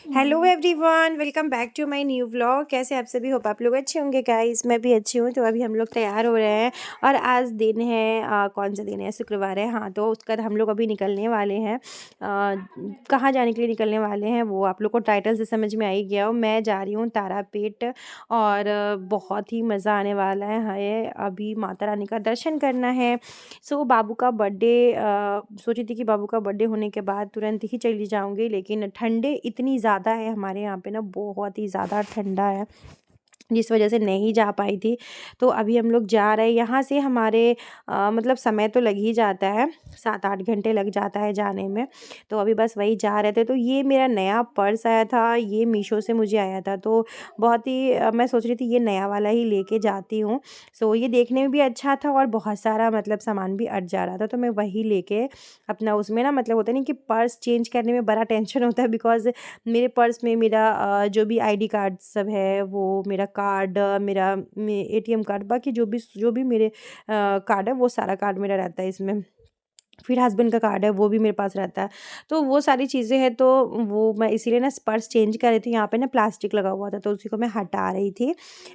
Hello everyone, welcome back to my new vlog. कैसे आप सभी? होप आप लोग अच्छे होंगे गाइस। मैं भी अच्छी हूँ। तो अभी हम लोग तैयार हो रहे हैं और आज दिन है कौन सा दिन है? शुक्रवार है। हाँ, तो उसका हम लोग अभी निकलने वाले हैं। कहाँ जाने के लिए निकलने वाले हैं वो आप लोग को टाइटल से समझ में आ ही गया हो। मैं जा रही हूँ तारापीठ और बहुत ही मज़ा आने वाला है। अभी माता रानी का दर्शन करना है। सो बाबू का बर्थडे सोची थी कि बाबू का बर्थडे होने के बाद तुरंत ही चली जाऊँगी, लेकिन ठंडे इतनी ज़्यादा है हमारे यहाँ पे ना, बहुत ही ज़्यादा ठंडा है, जिस वजह से नहीं जा पाई थी। तो अभी हम लोग जा रहे हैं यहाँ से। हमारे मतलब समय तो लग ही जाता है, 7-8 घंटे लग जाता है जाने में। तो अभी बस वही जा रहे थे। तो ये मेरा नया पर्स आया था, ये मीशो से मुझे आया था। तो बहुत ही मैं सोच रही थी ये नया वाला ही लेके जाती हूँ। सो ये देखने में भी अच्छा था और बहुत सारा मतलब सामान भी अट जा रहा था, तो मैं वही लेके अपना उसमें ना, मतलब होता नहीं कि पर्स चेंज करने में बड़ा टेंशन होता है, बिकॉज़ मेरे पर्स में मेरा जो भी आईडी कार्ड सब है, वो मेरा कार्ड, मेरा एटीएम कार्ड, बाकी जो भी मेरे कार्ड है, वो सारा कार्ड मेरा रहता है इसमें। फिर हस्बैंड का कार्ड है, वो भी मेरे पास रहता है। तो वो सारी चीज़ें हैं, तो वो मैं इसीलिए ना पर्स चेंज कर रही थी। यहाँ पे ना प्लास्टिक लगा हुआ था, तो उसी को मैं हटा रही थी।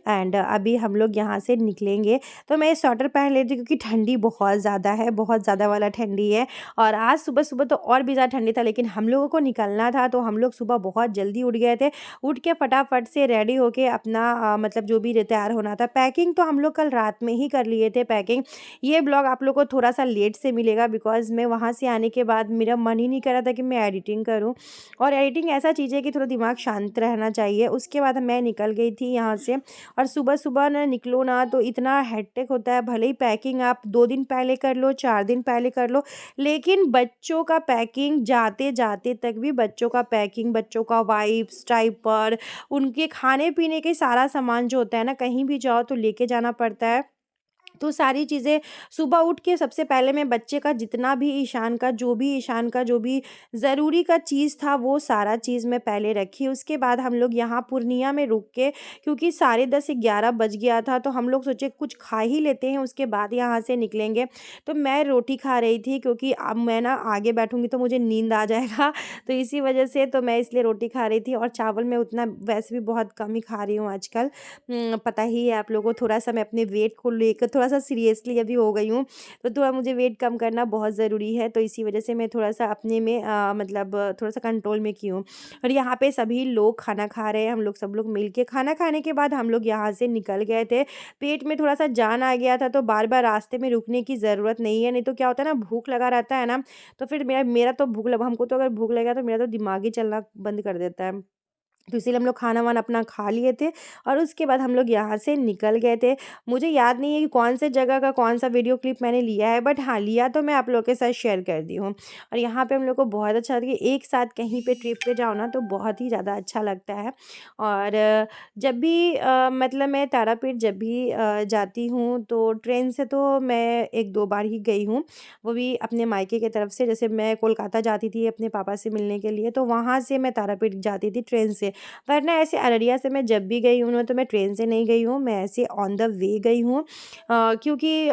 एंड अभी हम लोग यहाँ से निकलेंगे। तो मैं स्वेटर पहन लेती क्योंकि ठंडी बहुत ज़्यादा है, बहुत ज़्यादा वाला ठंडी है। और आज सुबह-सुबह तो और भी ज़्यादा ठंडी था, लेकिन हम लोगों को निकलना था, तो हम लोग सुबह बहुत जल्दी उठ गए थे। उठ के फटाफट से रेडी होके अपना मतलब जो भी तैयार होना था, पैकिंग तो हम लोग कल रात में ही कर लिए थे पैकिंग। ये ब्लॉग आप लोग को थोड़ा-सा लेट से मिलेगा, बिकॉज़ मैं वहाँ से आने के बाद मेरा मन ही नहीं कर रहा था कि मैं एडिटिंग करूँ। और एडिटिंग ऐसा चीज़ है कि थोड़ा दिमाग शांत रहना चाहिए। उसके बाद मैं निकल गई थी यहाँ से। और सुबह-सुबह ना निकलो ना, तो इतना हेक्टिक होता है। भले ही पैकिंग आप 2 दिन पहले कर लो, 4 दिन पहले कर लो, लेकिन बच्चों का पैकिंग जाते-जाते तक भी बच्चों का पैकिंग, बच्चों का वाइप्स, डायपर, उनके खाने-पीने के सारा सामान जो होता है ना, कहीं भी जाओ तो लेके जाना पड़ता है। तो सारी चीज़ें सुबह उठ के सबसे पहले मैं बच्चे का जितना भी ईशान का जो भी ज़रूरी का चीज़ था, वो सारा चीज़ मैं पहले रखी। उसके बाद हम लोग यहाँ पूर्णिया में रुक के, क्योंकि 10:30-11 बज गया था, तो हम लोग सोचे कुछ खा ही लेते हैं, उसके बाद यहाँ से निकलेंगे। तो मैं रोटी खा रही थी, क्योंकि अब मैं ना आगे बैठूँगी तो मुझे नींद आ जाएगा। तो इसी वजह से तो मैं इसलिए रोटी खा रही थी। और चावल मैं उतना वैसे भी बहुत कम ही खा रही हूँ आजकल। पता ही है आप लोगों को, थोड़ा-सा मैं अपने वेट को लेकर थोड़ा-सा सीरियसली अभी हो गई हूँ। तो थोड़ा मुझे वेट कम करना बहुत ज़रूरी है, तो इसी वजह से मैं थोड़ा-सा अपने में मतलब थोड़ा-सा कंट्रोल में की हूँ। और यहाँ पे सभी लोग खाना खा रहे हैं, हम लोग सब लोग मिल के खाना खाने के बाद हम लोग यहाँ से निकल गए थे। पेट में थोड़ा-सा जान आ गया था, तो बार-बार रास्ते में रुकने की ज़रूरत नहीं है, नहीं तो क्या होता है ना, भूख लगा रहता है ना, तो फिर मेरा मेरा तो भूख लगा, हमको तो अगर भूख लगेगा तो मेरा तो दिमाग ही चलना बंद कर देता है। तो इसीलिए हम लोग खाना-वाना अपना खा लिए थे और उसके बाद हम लोग यहाँ से निकल गए थे। मुझे याद नहीं है कि कौन-से जगह का कौन-सा वीडियो क्लिप मैंने लिया है, बट हाँ, लिया तो मैं आप लोगों के साथ शेयर कर दी हूँ। और यहाँ पे हम लोग को बहुत अच्छा लगा कि एक साथ कहीं पे ट्रिप पे जाओ ना, तो बहुत ही ज़्यादा अच्छा लगता है। और जब भी मतलब मैं तारापीठ जब भी जाती हूँ, तो ट्रेन से तो मैं 1-2 बार ही गई हूँ। वो भी अपने मायके की तरफ से, जैसे मैं कोलकाता जाती थी अपने पापा से मिलने के लिए, तो वहाँ से मैं तारापीठ जाती थी ट्रेन से। वरना ऐसे अररिया से मैं जब भी गई हूँ ना, तो मैं ट्रेन से नहीं गई हूँ, मैं ऐसे ऑन द वे गई हूँ। क्योंकि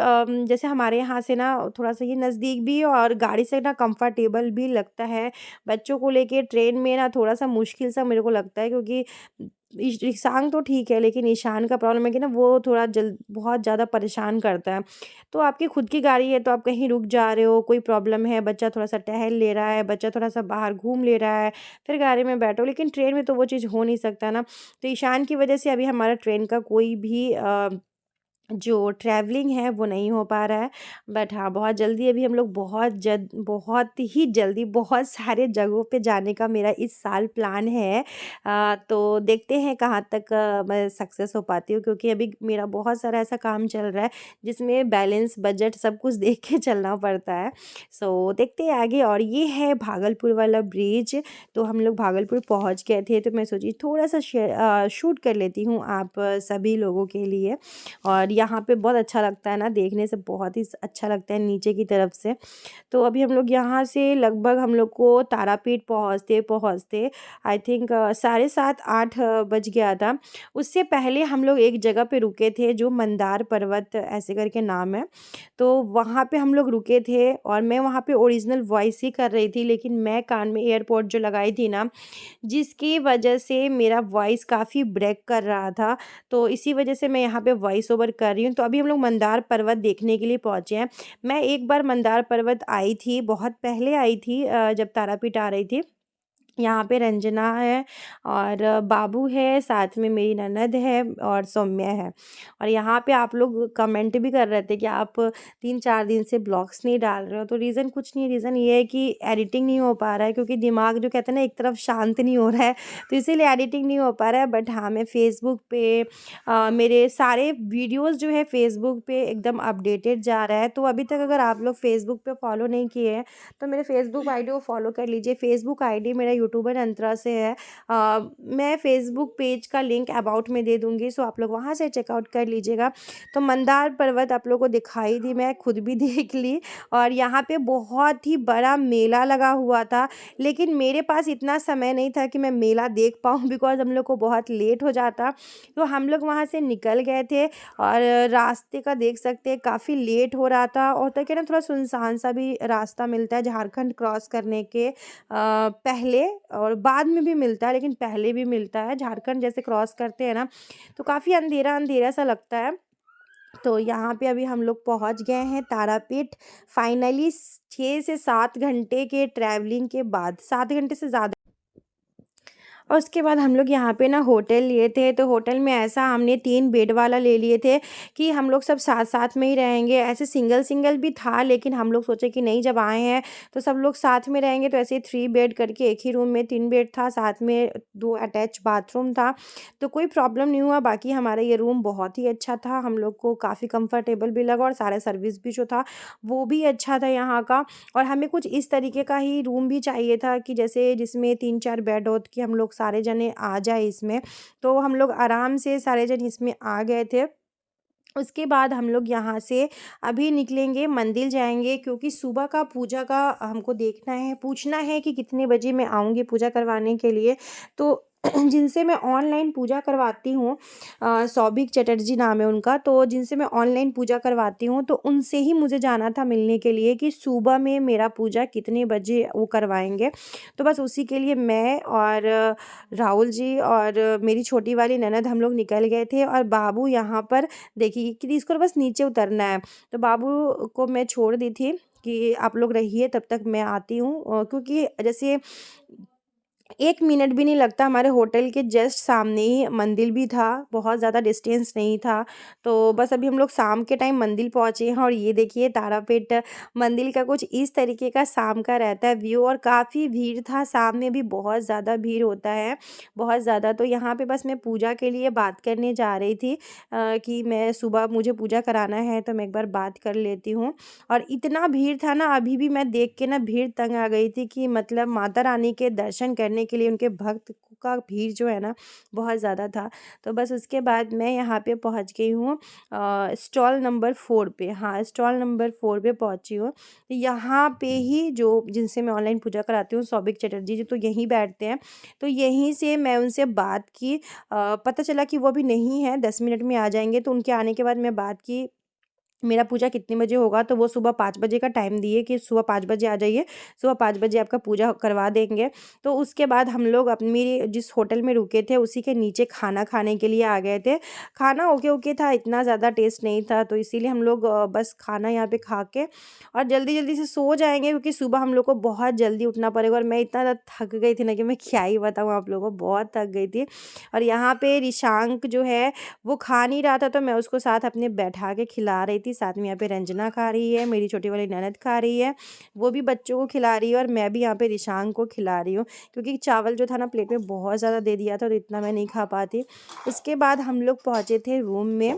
जैसे हमारे यहाँ से ना थोड़ा-सा ये नज़दीक भी है और गाड़ी से ना कंफर्टेबल भी लगता है। बच्चों को लेके ट्रेन में ना थोड़ा-सा मुश्किल सा मेरे को लगता है, क्योंकि ईशान तो ठीक है, लेकिन ईशान का प्रॉब्लम है कि ना, वो थोड़ा बहुत ज़्यादा परेशान करता है। तो आपकी खुद की गाड़ी है, तो आप कहीं रुक जा रहे हो, कोई प्रॉब्लम है, बच्चा थोड़ा-सा टहल ले रहा है, बच्चा थोड़ा-सा बाहर घूम ले रहा है, फिर गाड़ी में बैठो। लेकिन ट्रेन में तो वो चीज़ हो नहीं सकता ना। तो ईशान की वजह से अभी हमारा ट्रेन का कोई भी जो ट्रैवलिंग है वो नहीं हो पा रहा है। बट हाँ, बहुत जल्दी अभी हम लोग बहुत ही जल्दी बहुत सारे जगहों पे जाने का मेरा इस साल प्लान है। तो देखते हैं कहाँ तक मैं सक्सेस हो पाती हूँ, क्योंकि अभी मेरा बहुत सारा ऐसा काम चल रहा है जिसमें बैलेंस, बजट सब कुछ देख के चलना पड़ता है। सो देखते हैं आगे। और ये है भागलपुर वाला ब्रिज। तो हम लोग भागलपुर पहुँच गए थे, तो मैं सोची थोड़ा-सा शूट कर लेती हूँ आप सभी लोगों के लिए। और यहाँ पे बहुत अच्छा लगता है ना, देखने से बहुत ही अच्छा लगता है नीचे की तरफ से। तो अभी हम लोग यहाँ से लगभग हम लोग को तारापीठ पहुँचते आई थिंक 7:30-8 बज गया था। उससे पहले हम लोग एक जगह पे रुके थे जो मंदार पर्वत ऐसे करके नाम है। तो वहाँ पे हम लोग रुके थे और मैं वहाँ पे ओरिजिनल वॉइस ही कर रही थी, लेकिन मैं कान में एयरपॉड जो लगाई थी ना, जिसकी वजह से मेरा वॉइस काफ़ी ब्रेक कर रहा था। तो इसी वजह से मैं यहाँ पे वॉइस ओवर कर रही हूँ। तो अभी हम लोग मंदार पर्वत देखने के लिए पहुँचे हैं। मैं एक बार मंदार पर्वत आई थी, बहुत पहले आई थी जब तारापीठ आ रही थी। यहाँ पे रंजना है और बाबू है, साथ में मेरी ननद है और सौम्या है। और यहाँ पे आप लोग कमेंट भी कर रहे थे कि आप 3-4 दिन से ब्लॉग्स नहीं डाल रहे हो, तो रीज़न कुछ नहीं है, रीज़न ये है कि एडिटिंग नहीं हो पा रहा है, क्योंकि दिमाग जो कहते हैं ना एक तरफ शांत नहीं हो रहा है, तो इसीलिए एडिटिंग नहीं हो पा रहा है। बट हाँ, मैं फ़ेसबुक पे मेरे सारे वीडियोज़ जो है फ़ेसबुक पे एकदम अपडेटेड जा रहा है। तो अभी तक अगर आप लोग फ़ेसबुक पे फॉलो नहीं किए हैं, तो मेरे फ़ेसबुक आईडी को फॉलो कर लीजिए। फ़ेसबुक आईडी मेरा यूट्यूबर अंतरा से है। मैं फ़ेसबुक पेज का लिंक अबाउट में दे दूँगी, सो आप लोग वहाँ से चेकआउट कर लीजिएगा। तो मंदार पर्वत आप लोगों को दिखाई दी, मैं खुद भी देख ली। और यहाँ पे बहुत ही बड़ा मेला लगा हुआ था, लेकिन मेरे पास इतना समय नहीं था कि मैं मेला देख पाऊँ, बिकॉज़ हम लोग को बहुत लेट हो जाता। तो हम लोग वहाँ से निकल गए थे और रास्ते का देख सकते हैं काफ़ी लेट हो रहा था, और तो क्या ना थोड़ा सुनसान सा भी रास्ता मिलता है झारखंड क्रॉस करने के पहले, और बाद में भी मिलता है, लेकिन पहले भी मिलता है। झारखंड जैसे क्रॉस करते हैं ना, तो काफ़ी अंधेरा अंधेरा सा लगता है। तो यहाँ पे अभी हम लोग पहुँच गए हैं तारापीठ, फाइनली 6 से 7 घंटे के ट्रैवलिंग के बाद, 7 घंटे से ज़्यादा। और उसके बाद हम लोग यहाँ पे ना होटल लिए थे, तो होटल में ऐसा हमने 3 बेड वाला ले लिए थे कि हम लोग सब साथ-साथ में ही रहेंगे। ऐसे सिंगल-सिंगल भी था, लेकिन हम लोग सोचे कि नहीं, जब आए हैं तो सब लोग साथ में रहेंगे, तो ऐसे 3 बेड करके एक ही रूम में 3 बेड था, साथ में 2 अटैच बाथरूम था, तो कोई प्रॉब्लम नहीं हुआ। बाकी हमारा ये रूम बहुत ही अच्छा था, हम लोग को काफ़ी कंफर्टेबल भी लगा, और सारा सर्विस भी जो था वो भी अच्छा था यहाँ का। और हमें कुछ इस तरीके का ही रूम भी चाहिए था कि जैसे जिसमें 3-4 बेड हो, कि हम लोग सारे जने आ जाए इसमें। तो हम लोग आराम से सारे जन इसमें आ गए थे। उसके बाद हम लोग यहाँ से अभी निकलेंगे, मंदिर जाएँगे, क्योंकि सुबह का पूजा का हमको देखना है, पूछना है कि कितने बजे मैं आऊँगी पूजा करवाने के लिए। तो जिनसे मैं ऑनलाइन पूजा करवाती हूँ, सौभिक चटर्जी नाम है उनका, तो जिनसे मैं ऑनलाइन पूजा करवाती हूँ, तो उनसे ही मुझे जाना था मिलने के लिए कि सुबह में मेरा पूजा कितने बजे वो करवाएँगे। तो बस उसी के लिए मैं और राहुल जी और मेरी छोटी वाली ननद हम लोग निकल गए थे, और बाबू यहाँ पर देखिए कि इसको बस नीचे उतरना है, तो बाबू को मैं छोड़ दी थी कि आप लोग रहिए, तब तक मैं आती हूँ। क्योंकि जैसे 1 मिनट भी नहीं लगता, हमारे होटल के जस्ट सामने ही मंदिर भी था, बहुत ज़्यादा डिस्टेंस नहीं था। तो बस अभी हम लोग शाम के टाइम मंदिर पहुँचे हैं, और ये देखिए तारापीठ मंदिर का कुछ इस तरीके का शाम का रहता है व्यू, और काफ़ी भीड़ था, शाम में भी बहुत ज़्यादा भीड़ होता है, बहुत ज़्यादा। तो यहाँ पे बस मैं पूजा के लिए बात करने जा रही थी कि मैं सुबह मुझे पूजा कराना है, तो मैं एक बार बात कर लेती हूँ। और इतना भीड़ था ना, अभी भी मैं देख के ना भीड़ तंग आ गई थी कि मतलब माता रानी के दर्शन करने के लिए उनके भक्त का भीड़ जो है ना, बहुत ज़्यादा था। तो बस उसके बाद मैं यहाँ पे पहुँच गई हूँ स्टॉल नंबर 4 पे। हाँ, स्टॉल नंबर 4 पे पहुँची हूँ। तो यहाँ पे ही जो जिनसे मैं ऑनलाइन पूजा कराती हूँ, सौभिक चटर्जी जी, तो यहीं बैठते हैं। तो यहीं से मैं उनसे बात की, पता चला कि वो अभी नहीं है, 10 मिनट में आ जाएँगे। तो उनके आने के बाद मैं बात की, मेरा पूजा कितने बजे होगा, तो वो सुबह 5 बजे का टाइम दिए कि सुबह 5 बजे आ जाइए, सुबह 5 बजे आपका पूजा करवा देंगे। तो उसके बाद हम लोग मेरे जिस होटल में रुके थे उसी के नीचे खाना खाने के लिए आ गए थे। खाना ओके-ओके था, इतना ज़्यादा टेस्ट नहीं था, तो इसीलिए हम लोग बस खाना यहाँ पे खा के और जल्दी-जल्दी से सो जाएँगे, क्योंकि सुबह हम लोग को बहुत जल्दी उठना पड़ेगा। और मैं इतना ज़्यादा थक गई थी ना कि मैं क्या ही बताऊँ आप लोगों को, बहुत थक गई थी। और यहाँ पे रिशांक जो है वो खा नहीं रहा था, तो मैं उसको साथ अपने बैठा के खिला रही थी। साथ में यहाँ पे रंजना खा रही है, मेरी छोटी वाली ननद खा रही है, वो भी बच्चों को खिला रही है, और मैं भी यहाँ पे रिशांक को खिला रही हूँ, क्योंकि चावल जो था ना प्लेट में बहुत ज़्यादा दे दिया था, तो इतना मैं नहीं खा पाती। उसके बाद हम लोग पहुँचे थे रूम में।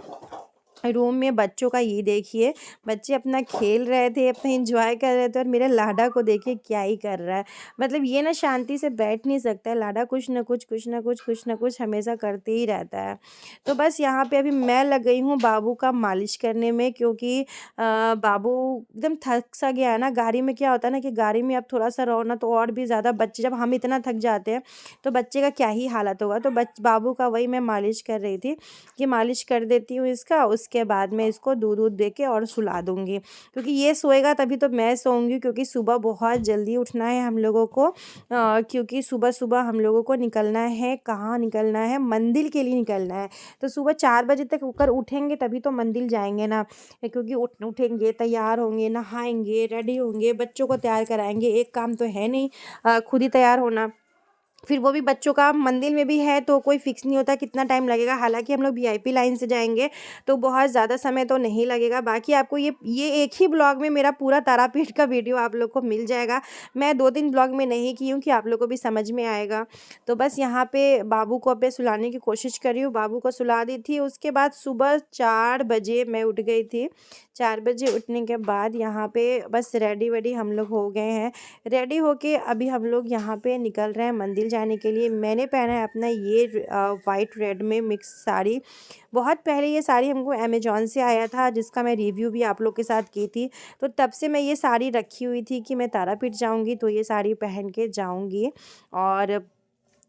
रूम में बच्चों का ये देखिए, बच्चे अपना खेल रहे थे, अपना एंजॉय कर रहे थे और मेरा लाडा को देखिए क्या ही कर रहा है। मतलब ये ना शांति से बैठ नहीं सकता है, लाडा कुछ ना कुछ कुछ ना कुछ कुछ ना कुछ हमेशा करते ही रहता है। तो बस यहाँ पे अभी मैं लग गई हूँ बाबू का मालिश करने में, क्योंकि बाबू एकदम थक सा गया है ना। गाड़ी में क्या होता है ना कि गाड़ी में अब थोड़ा सा रहो ना तो और भी ज़्यादा बच्चे, जब हम इतना थक जाते हैं तो बच्चे का क्या ही हालत होगा। तो बाबू का वही मैं मालिश कर रही थी कि मालिश कर देती हूँ इसका, उसके बाद मैं इसको दूध दूध दे के और सुला दूँगी, क्योंकि ये सोएगा तभी तो मैं सोऊंगी। क्योंकि सुबह बहुत जल्दी उठना है हम लोगों को, क्योंकि सुबह सुबह हम लोगों को निकलना है। कहाँ निकलना है? मंदिर के लिए निकलना है। तो सुबह 4 बजे तक अगर उठेंगे तभी तो मंदिर जाएंगे ना, क्योंकि उठेंगे, तैयार होंगे, नहाएंगे, रेडी होंगे, बच्चों को तैयार कराएंगे। एक काम तो है नहीं खुद ही तैयार होना। फिर वो भी बच्चों का मंदिर में भी है तो कोई फिक्स नहीं होता कितना टाइम लगेगा। हालांकि हम लोग वीआईपी लाइन से जाएंगे तो बहुत ज़्यादा समय तो नहीं लगेगा। बाकी आपको ये एक ही ब्लॉग में मेरा पूरा तारापीठ का वीडियो आप लोग को मिल जाएगा। मैं 2-3 ब्लॉग में नहीं की हूँ कि आप लोग को भी समझ में आएगा। तो बस यहाँ पे बाबू को अपने सुलाने की कोशिश कर रही हूँ। बाबू को सुला दी थी, उसके बाद सुबह 4 बजे मैं उठ गई थी। 4 बजे उठने के बाद यहाँ पे बस रेडी वेडी हम लोग हो गए हैं। रेडी होके अभी हम लोग यहाँ पे निकल रहे हैं मंदिर जाने के लिए। मैंने पहना है अपना ये वाइट रेड में मिक्स साड़ी। बहुत पहले ये साड़ी हमको अमेज़ॉन से आया था, जिसका मैं रिव्यू भी आप लोग के साथ की थी। तो तब से मैं ये साड़ी रखी हुई थी कि मैं तारापीठ जाऊँगी तो ये साड़ी पहन के जाऊँगी। और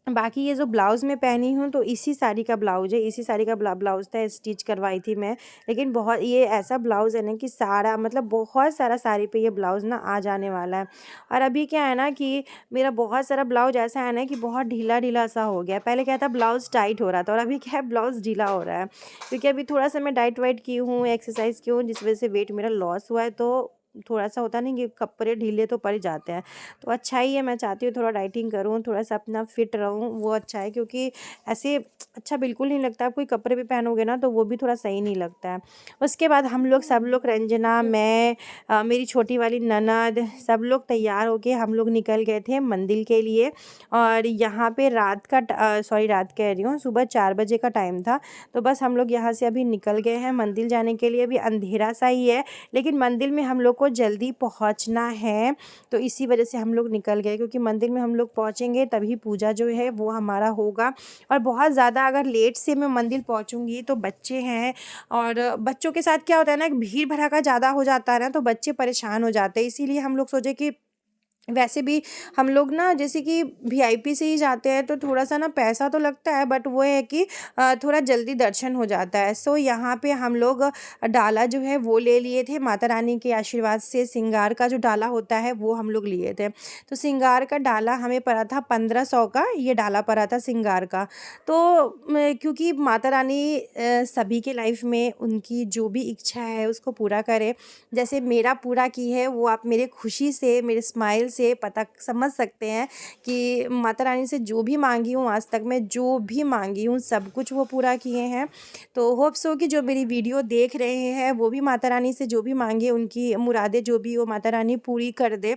बाकी ये जो ब्लाउज़ मैं पहनी हूँ तो इसी साड़ी का ब्लाउज़ है, इसी साड़ी का ब्लाउज़ था, स्टिच करवाई थी मैं। लेकिन बहुत ये ऐसा ब्लाउज़ है ना कि सारा मतलब बहुत सारा साड़ी पे ये ब्लाउज़ ना आ जाने वाला है। और अभी क्या है ना कि मेरा बहुत सारा ब्लाउज़ ऐसा है ना कि बहुत ढीला-ढीला सा हो गया। पहले क्या था, ब्लाउज़ टाइट हो रहा था और अभी क्या है, ब्लाउज़ ढीला हो रहा है। क्योंकि अभी थोड़ा-सा मैं डाइट वाइट की हूँ, एक्सरसाइज़ की हूँ, जिस वज़ह से वेट मेरा लॉस हुआ है। तो थोड़ा-सा होता नहीं कि कपड़े ढीले तो पड़ जाते हैं। तो अच्छा ही है, मैं चाहती हूँ थोड़ा डाइटिंग करूँ, थोड़ा-सा अपना फिट रहूँ, वो अच्छा है। क्योंकि ऐसे अच्छा बिल्कुल नहीं लगता, आप कोई कपड़े भी पहनोगे ना तो वो भी थोड़ा सही नहीं लगता है। उसके बाद हम लोग सब लोग, रंजना, मैं, मेरी छोटी वाली ननद, सब लोग तैयार होके हम लोग निकल गए थे मंदिर के लिए। और यहाँ पे रात कह रही हूँ, सुबह 4 बजे का टाइम था। तो बस हम लोग यहाँ से अभी निकल गए हैं मंदिर जाने के लिए। अभी अंधेरा सा ही है, लेकिन मंदिर में हम लोग को जल्दी पहुँचना है, तो इसी वजह से हम लोग निकल गए। क्योंकि मंदिर में हम लोग पहुँचेंगे तभी पूजा जो है वो हमारा होगा। और बहुत ज़्यादा अगर लेट से मैं मंदिर पहुँचूँगी तो बच्चे हैं, और बच्चों के साथ क्या होता है ना, भीड़ भड़ाका ज़्यादा हो जाता है ना तो बच्चे परेशान हो जाते हैं। इसीलिए हम लोग सोचे कि वैसे भी हम लोग ना जैसे कि वीआईपी से ही जाते हैं तो थोड़ा-सा ना पैसा तो लगता है, बट वो है कि थोड़ा जल्दी दर्शन हो जाता है। सो यहाँ पे हम लोग डाला जो है वो ले लिए थे। माता रानी के आशीर्वाद से श्रृंगार का जो डाला होता है वो हम लोग लिए थे। तो श्रृंगार का डाला हमें पड़ा था 1500 का, ये डाला पड़ा था श्रृंगार का। तो क्योंकि माता रानी सभी के लाइफ में उनकी जो भी इच्छा है उसको पूरा करे। जैसे मेरा पूरा की है, वो आप मेरे खुशी से, मेरे स्माइल से पता समझ सकते हैं कि माता रानी से जो भी मांगी हूँ, आज तक मैं जो भी मांगी हूँ सब कुछ वो पूरा किए हैं। तो होप सो कि जो मेरी वीडियो देख रहे हैं वो भी माता रानी से जो भी मांगे, उनकी मुरादें जो भी हो माता रानी पूरी कर दे।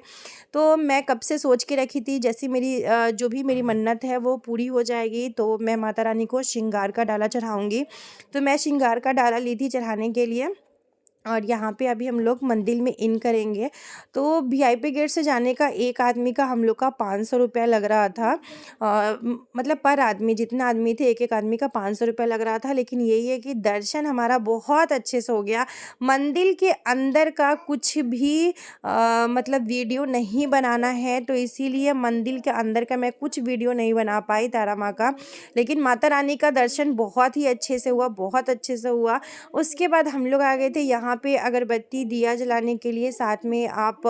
तो मैं कब से सोच के रखी थी, जैसी मेरी जो भी मेरी मन्नत है वो पूरी हो जाएगी तो मैं माता रानी को श्रृंगार का डाला चढ़ाऊँगी। तो मैं श्रृंगार का डाला ली थी चढ़ाने के लिए। और यहाँ पे अभी हम लोग मंदिर में इन करेंगे। तो वीआईपी गेट से जाने का एक आदमी का हम लोग का 500 रुपया लग रहा था। मतलब पर आदमी, जितना आदमी थे एक एक आदमी का 500 रुपया लग रहा था। लेकिन यही है कि दर्शन हमारा बहुत अच्छे से हो गया। मंदिर के अंदर का कुछ भी मतलब वीडियो नहीं बनाना है, तो इसीलिए मंदिर के अंदर का मैं कुछ वीडियो नहीं बना पाई तारा माँ का। लेकिन माता रानी का दर्शन बहुत ही अच्छे से हुआ, बहुत अच्छे से हुआ। उसके बाद हम लोग आ गए थे यहाँ पे अगरबत्ती दिया जलाने के लिए। साथ में आप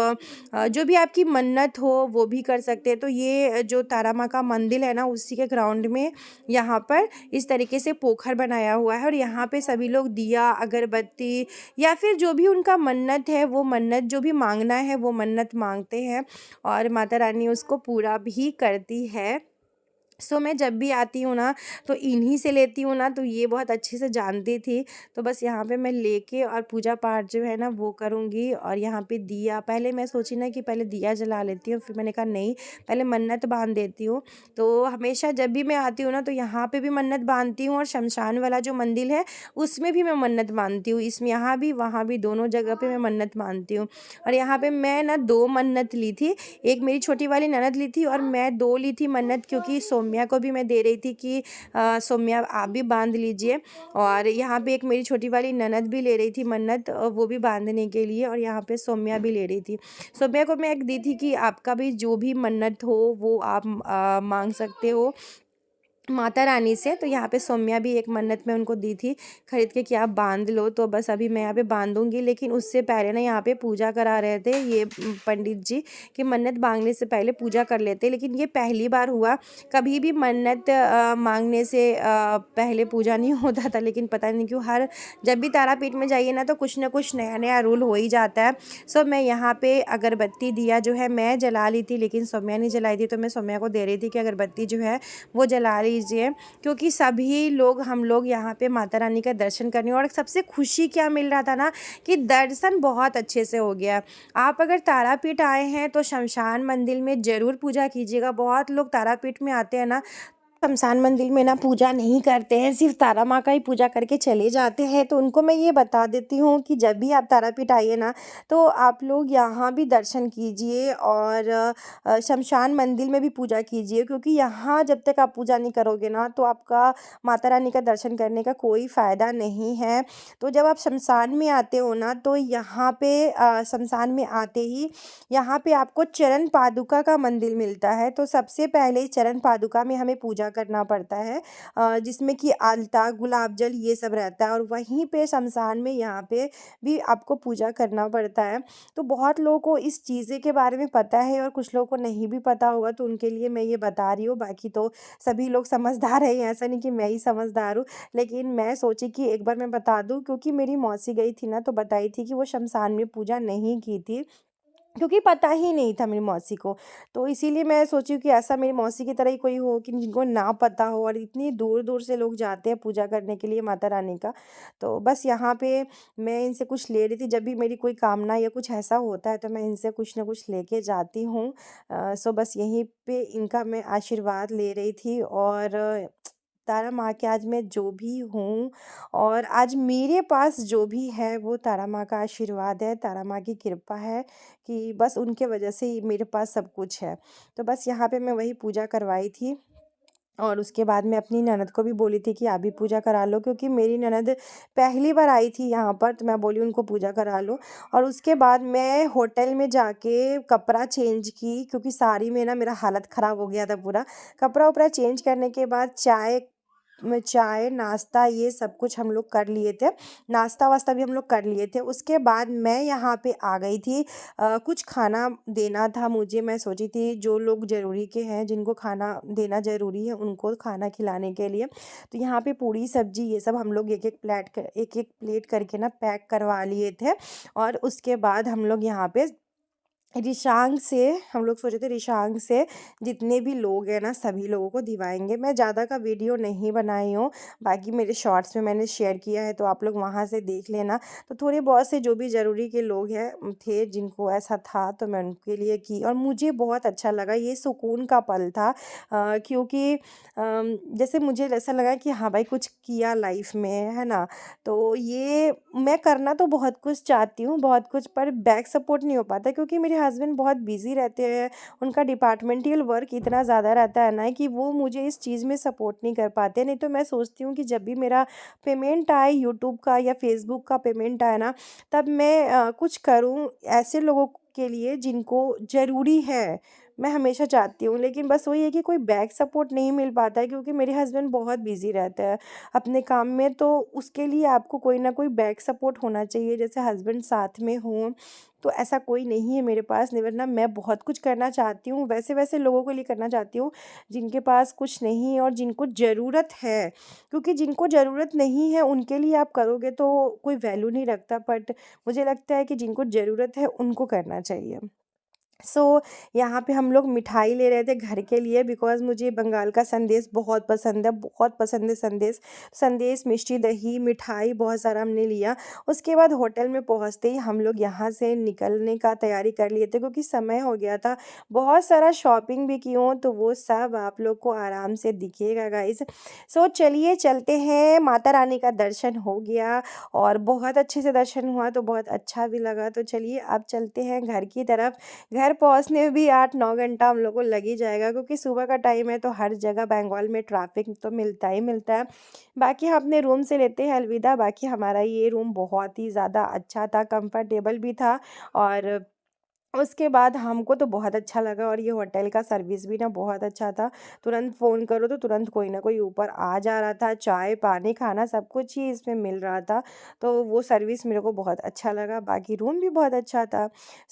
जो भी आपकी मन्नत हो वो भी कर सकते हैं। तो ये जो तारा माँ का मंदिर है ना, उसी के ग्राउंड में यहाँ पर इस तरीके से पोखर बनाया हुआ है। और यहाँ पे सभी लोग दिया, अगरबत्ती या फिर जो भी उनका मन्नत है, वो मन्नत जो भी मांगना है वो मन्नत मांगते हैं और माता रानी उसको पूरा भी करती है। सो मैं जब भी आती हूँ ना तो इन्हीं से लेती हूँ ना, तो ये बहुत अच्छे से जानती थी। तो बस यहाँ पे मैं लेके और पूजा पाठ जो है ना वो करूँगी। और यहाँ पे दिया, पहले मैं सोची ना कि पहले दिया जला लेती हूँ, फिर मैंने कहा नहीं, पहले मन्नत बांध देती हूँ। तो हमेशा जब भी मैं आती हूँ ना तो यहाँ पे भी मन्नत बांधती हूँ, और शमशान वाला जो मंदिर है उसमें भी मैं मन्नत बांधती हूँ। इसमें यहाँ भी वहाँ भी दोनों जगह पे मैं मन्नत बांधती हूँ। और यहाँ पे मैं ना 2 मन्नत ली थी। एक मेरी छोटी वाली ननद ली थी और मैं 2 ली थी मन्नत, क्योंकि सौम्या को भी मैं दे रही थी कि सौम्या आप भी बांध लीजिए। और यहाँ पे एक मेरी छोटी वाली ननद भी ले रही थी मन्नत, वो भी बांधने के लिए, और यहाँ पे सौम्या भी ले रही थी। सौम्या को मैं एक दी थी कि आपका भी जो भी मन्नत हो वो आप मांग सकते हो माता रानी से। तो यहाँ पे सौम्या भी एक मन्नत मैं उनको दी थी खरीद के कि आप बांध लो। तो बस अभी मैं यहाँ पे बांधूंगी, लेकिन उससे पहले ना यहाँ पे पूजा करा रहे थे ये पंडित जी, कि मन्नत मांगने से पहले पूजा कर लेते। लेकिन ये पहली बार हुआ, कभी भी मन्नत मांगने से पहले पूजा नहीं होता था। लेकिन पता नहीं क्यों हर जब भी तारापीठ में जाइए ना तो कुछ ना कुछ नया नया रूल हो ही जाता है। सो मैं यहाँ पे अगरबत्ती दिया जो है मैं जला ली थी, लेकिन सौम्या नहीं जलाई थी। तो मैं सौम्या को दे रही थी कि अगरबत्ती जो है वो जला लीजिए, क्योंकि सभी लोग हम लोग यहाँ पे माता रानी का दर्शन करने। और सबसे खुशी क्या मिल रहा था ना कि दर्शन बहुत अच्छे से हो गया। आप अगर तारापीठ आए हैं तो शमशान मंदिर में ज़रूर पूजा कीजिएगा। बहुत लोग तारापीठ में आते हैं ना, शमशान मंदिर में ना पूजा नहीं करते हैं, सिर्फ तारा माँ का ही पूजा करके चले जाते हैं। तो उनको मैं ये बता देती हूँ कि जब भी आप तारापीठ आइए ना तो आप लोग यहाँ भी दर्शन कीजिए, और शमशान मंदिर में भी पूजा कीजिए, क्योंकि यहाँ जब तक आप पूजा नहीं करोगे ना तो आपका माता रानी का दर्शन करने का कोई फ़ायदा नहीं है। तो जब आप शमशान में आते हो ना तो यहाँ पे शमशान में आते ही यहाँ पे आपको चरण पादुका का मंदिर मिलता है। तो सबसे पहले चरण पादुका में हमें पूजा करना पड़ता है, जिसमें कि आलता, गुलाब जल ये सब रहता है। और वहीं पे शमशान में यहाँ पे भी आपको पूजा करना पड़ता है। तो बहुत लोगों को इस चीज़ें के बारे में पता है और कुछ लोगों को नहीं भी पता होगा, तो उनके लिए मैं ये बता रही हूँ। बाकी तो सभी लोग समझदार हैं, ऐसा नहीं कि मैं ही समझदार हूँ। लेकिन मैं सोची कि एक बार मैं बता दूँ, क्योंकि मेरी मौसी गई थी ना तो बताई थी कि वो शमशान में पूजा नहीं की थी, क्योंकि पता ही नहीं था मेरी मौसी को। तो इसीलिए मैं सोची कि ऐसा मेरी मौसी की तरह ही कोई हो कि जिनको ना पता हो, और इतनी दूर-दूर से लोग जाते हैं पूजा करने के लिए माता रानी का। तो बस यहाँ पे मैं इनसे कुछ ले रही थी, जब भी मेरी कोई कामना या कुछ ऐसा होता है तो मैं इनसे कुछ ना कुछ लेके जाती हूँ। सो बस यहीं पे इनका मैं आशीर्वाद ले रही थी। और तारा माँ के आज मैं जो भी हूँ और आज मेरे पास जो भी है वो तारा माँ का आशीर्वाद है, तारा माँ की कृपा है, कि बस उनके वजह से ही मेरे पास सब कुछ है। तो बस यहाँ पे मैं वही पूजा करवाई थी। और उसके बाद मैं अपनी ननद को भी बोली थी कि आप भी पूजा करा लो, क्योंकि मेरी ननद पहली बार आई थी यहाँ पर, तो मैं बोली उनको पूजा करा लो। और उसके बाद मैं होटल में जाके कपड़ा चेंज की, क्योंकि साड़ी में ना मेरा हालत ख़राब हो गया था पूरा। कपड़ा उपड़ा चेंज करने के बाद चाय नाश्ता ये सब कुछ हम लोग कर लिए थे। नाश्ता वास्ता भी हम लोग कर लिए थे। उसके बाद मैं यहाँ पे आ गई थी, कुछ खाना देना था मुझे। मैं सोची थी जो लोग ज़रूरी के हैं, जिनको खाना देना ज़रूरी है, उनको खाना खिलाने के लिए। तो यहाँ पे पूड़ी सब्जी ये सब हम लोग एक एक प्लेट करके ना पैक करवा लिए थे। और उसके बाद हम लोग यहाँ पे रिशांग से हम लोग सोचे थे रिशांग से जितने भी लोग हैं ना सभी लोगों को दिवाएंगे। मैं ज़्यादा का वीडियो नहीं बनाई हूँ, बाकी मेरे शॉर्ट्स में मैंने शेयर किया है, तो आप लोग वहाँ से देख लेना। तो थोड़े बहुत से जो भी ज़रूरी के लोग हैं थे जिनको ऐसा था, तो मैं उनके लिए की, और मुझे बहुत अच्छा लगा। ये सुकून का पल था, क्योंकि जैसे मुझे ऐसा लगा कि हाँ भाई कुछ किया लाइफ में, है ना। तो ये मैं करना तो बहुत कुछ चाहती हूँ, बहुत कुछ, पर बैक सपोर्ट नहीं हो पाता, क्योंकि मेरे हस्बैंड बहुत बिज़ी रहते हैं। उनका डिपार्टमेंटल वर्क इतना ज़्यादा रहता है ना कि वो मुझे इस चीज़ में सपोर्ट नहीं कर पाते। नहीं तो मैं सोचती हूँ कि जब भी मेरा पेमेंट आए यूट्यूब का या फेसबुक का पेमेंट आए ना, तब मैं कुछ करूँ ऐसे लोगों के लिए जिनको ज़रूरी है। मैं हमेशा चाहती हूँ, लेकिन बस वही है कि कोई बैक सपोर्ट नहीं मिल पाता है, क्योंकि मेरे हस्बैंड बहुत बिज़ी रहते हैं अपने काम में। तो उसके लिए आपको कोई ना कोई बैक सपोर्ट होना चाहिए, जैसे हस्बैंड साथ में हों। तो ऐसा कोई नहीं है मेरे पास, नहीं, वरना मैं बहुत कुछ करना चाहती हूँ, वैसे वैसे लोगों के लिए करना चाहती हूँ जिनके पास कुछ नहीं है और जिनको ज़रूरत है। क्योंकि जिनको ज़रूरत नहीं है उनके लिए आप करोगे तो कोई वैल्यू नहीं रखता, बट मुझे लगता है कि जिनको ज़रूरत है उनको करना चाहिए। यहाँ पे हम लोग मिठाई ले रहे थे घर के लिए, बिकॉज़ मुझे बंगाल का संदेश बहुत पसंद है, बहुत पसंद है संदेश। संदेश, मिष्टी दही, मिठाई बहुत सारा हमने लिया। उसके बाद होटल में पहुँचते ही हम लोग यहाँ से निकलने का तैयारी कर लिए थे, क्योंकि समय हो गया था। बहुत सारा शॉपिंग भी की हूँ, तो वो सब आप लोग को आराम से दिखेगा गाइज़। चलिए चलते हैं, माता रानी का दर्शन हो गया और बहुत अच्छे से दर्शन हुआ, तो बहुत अच्छा भी लगा। तो चलिए अब चलते हैं घर की तरफ। घर पहुँचने में भी 8-9 घंटा हम लोग को लग ही जाएगा, क्योंकि सुबह का टाइम है, तो हर जगह बंगाल में ट्रैफिक तो मिलता ही मिलता है। बाकी हम अपने रूम से लेते हैं अलविदा। बाकी हमारा ये रूम बहुत ही ज़्यादा अच्छा था, कंफर्टेबल भी था और उसके बाद हमको तो बहुत अच्छा लगा, और ये होटल का सर्विस भी ना बहुत अच्छा था। तुरंत फ़ोन करो तो तुरंत कोई ना कोई ऊपर आ जा रहा था, चाय, पानी, खाना सब कुछ ही इसमें मिल रहा था। तो वो सर्विस मेरे को बहुत अच्छा लगा, बाकी रूम भी बहुत अच्छा था।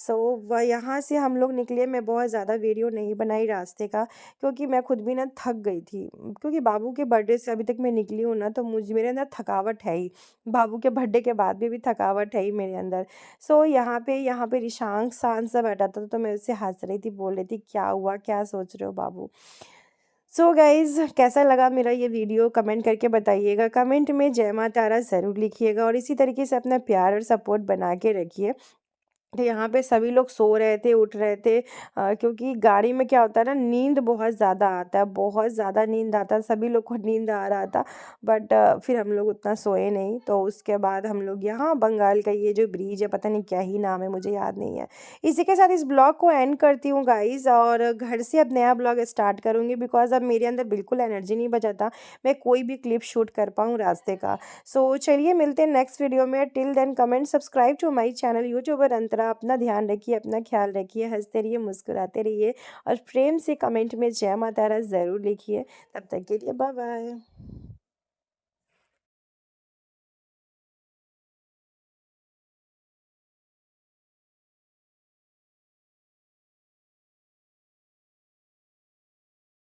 वह यहाँ से हम लोग निकले, मैं बहुत ज़्यादा वीडियो नहीं बनाई रास्ते का, क्योंकि मैं खुद भी ना थक गई थी। क्योंकि बाबू के बर्थडे से अभी तक मैं निकली हूँ ना, तो मेरे अंदर थकावट है ही। बाबू के बर्थडे के बाद भी थकावट है ही मेरे अंदर। यहाँ पे रिशांक शान सा बैठा था, तो मैं उससे हँस रही थी, बोल रही थी, "क्या हुआ? क्या सोच रहे हो बाबू?" गाइज़, कैसा लगा मेरा ये वीडियो कमेंट करके बताइएगा। कमेंट में जय माँ तारा ज़रूर लिखिएगा, और इसी तरीके से अपना प्यार और सपोर्ट बना के रखिए। तो यहाँ पे सभी लोग सो रहे थे, उठ रहे थे, क्योंकि गाड़ी में क्या होता है ना, नींद बहुत ज़्यादा आता है, बहुत ज़्यादा नींद आता है, सभी लोग को नींद आ रहा था। बट फिर हम लोग उतना सोए नहीं। तो उसके बाद हम लोग यहाँ बंगाल का ये जो ब्रिज है, पता नहीं क्या ही नाम है, मुझे याद नहीं है। इसी के साथ इस ब्लॉग को एंड करती हूँ गाइज़, और घर से अब नया ब्लॉग स्टार्ट करूँगी, बिकॉज़ अब मेरे अंदर बिल्कुल एनर्जी नहीं बचा था मैं कोई भी क्लिप शूट कर पाऊँ रास्ते का। चलिए मिलते हैं नेक्स्ट वीडियो में। Till then comment, subscribe to my channel youtuber Antara. अपना ध्यान रखिए, अपना ख्याल रखिए, हंसते रहिए, मुस्कुराते रहिए, और प्रेम से कमेंट में जय माता रा ज़रूर लिखिए। तब तक के लिए बाय बाय।